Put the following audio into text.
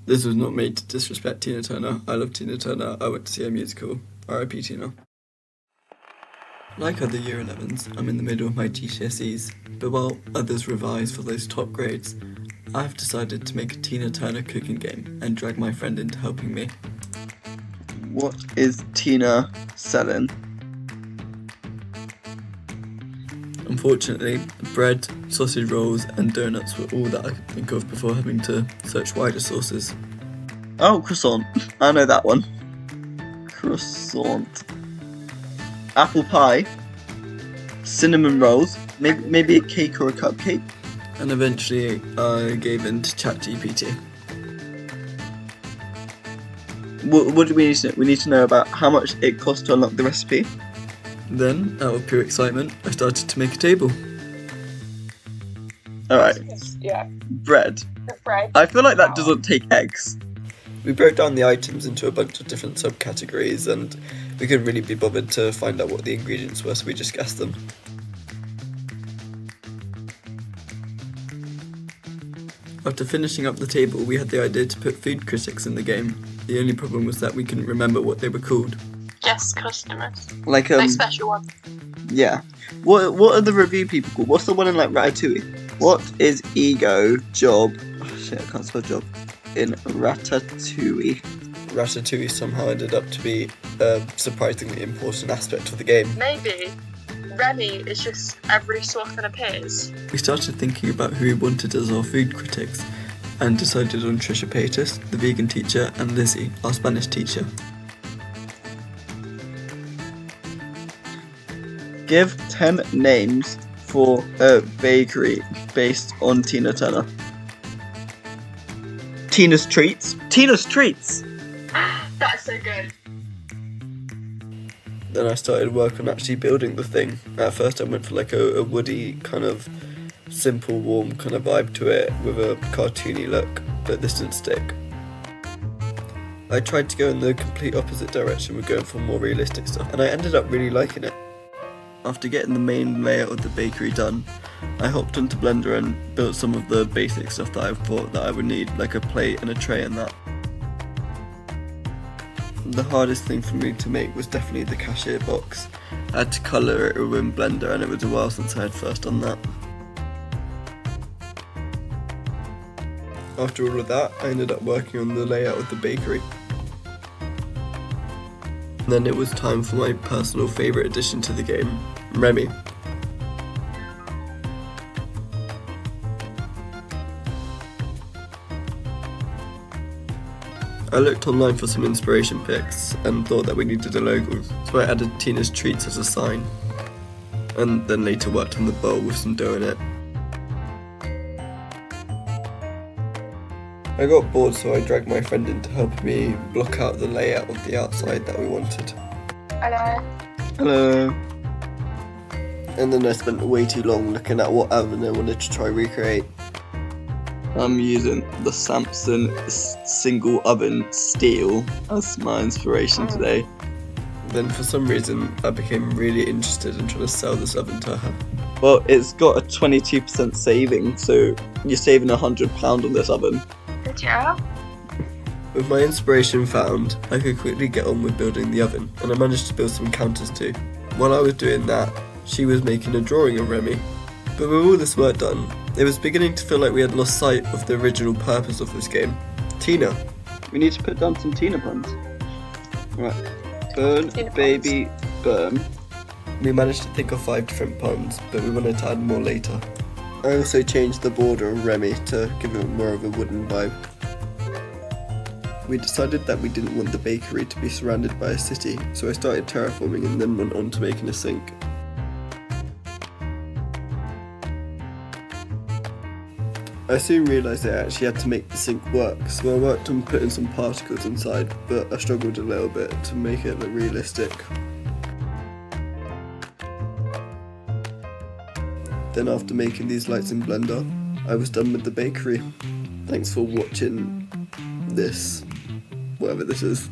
This was not made to disrespect Tina Turner. I love Tina Turner. I went to see her musical. R.I.P. Tina. Like other Year 11s, I'm in the middle of my GCSEs, but while others revise for those top grades, I've decided to make a Tina Turner cooking game and drag my friend into helping me. What is Tina selling? Unfortunately, bread, sausage rolls and donuts were all that I could think of before having to search wider sources. Oh, croissant. I know that one. Croissant. Apple pie. Cinnamon rolls. Maybe a cake or a cupcake. And eventually I gave in to ChatGPT. What do we need to know? We need to know about how much it costs to unlock the recipe. Then, out of pure excitement, I started to make a table. Alright. Yeah. Bread. The bread. I feel like that doesn't take eggs. We broke down the items into a bunch of different subcategories and we couldn't really be bothered to find out what the ingredients were, so we just guessed them. After finishing up the table, we had the idea to put food critics in the game. The only problem was that we couldn't remember what they were called. Yes, customers. Like No special one. yeah. What are the review people called? What's the one in like Ratatouille? What is ego job? Oh shit, I can't spell job. In Ratatouille. Ratatouille somehow ended up to be a surprisingly important aspect of the game. Maybe Remy is just every so often appears. We started thinking about who we wanted as our food critics and decided on Trisha Paytas, the vegan teacher, and Lizzie, our Spanish teacher. Give 10 names for a bakery based on Tina Turner. Tina's Treats. Tina's Treats! That's so good. Then I started work on actually building the thing. At first I went for like a woody kind of simple, warm kind of vibe to it with a cartoony look, but this didn't stick. I tried to go in the complete opposite direction with going for more realistic stuff, and I ended up really liking it. After getting the main layout of the bakery done, I hopped into Blender and built some of the basic stuff that I thought that I would need, like a plate and a tray and that. The hardest thing for me to make was definitely the cashier box. I had to colour it within Blender and it was a while since I had first done that. After all of that, I ended up working on the layout of the bakery. Then it was time for my personal favourite addition to the game, Remy. I looked online for some inspiration pics and thought that we needed a logo, so I added Tina's Treats as a sign, and then later worked on the bowl with some dough in it. I got bored, so I dragged my friend in to help me block out the layout of the outside that we wanted. Hello. Hello. And then I spent way too long looking at what oven I wanted to try recreate. I'm using the Samsung single oven steel as my inspiration today. Then for some reason I became really interested in trying to sell this oven to her. Well, it's got a 22% saving, so you're saving £100 on this oven. Good job. With my inspiration found, I could quickly get on with building the oven, and I managed to build some counters too. While I was doing that, she was making a drawing of Remy. But with all this work done, it was beginning to feel like we had lost sight of the original purpose of this game. Tina. We need to put down some Tina puns. Right. Burn, Tina baby, burn. We managed to think of 5 different puns, but we wanted to add more later. I also changed the border of Remy to give it more of a wooden vibe. We decided that we didn't want the bakery to be surrounded by a city, so I started terraforming and then went on to making a sink. I soon realised that I actually had to make the sink work, so I worked on putting some particles inside, but I struggled a little bit to make it look realistic. Then after making these lights in Blender, I was done with the bakery. Thanks for watching this, whatever this is.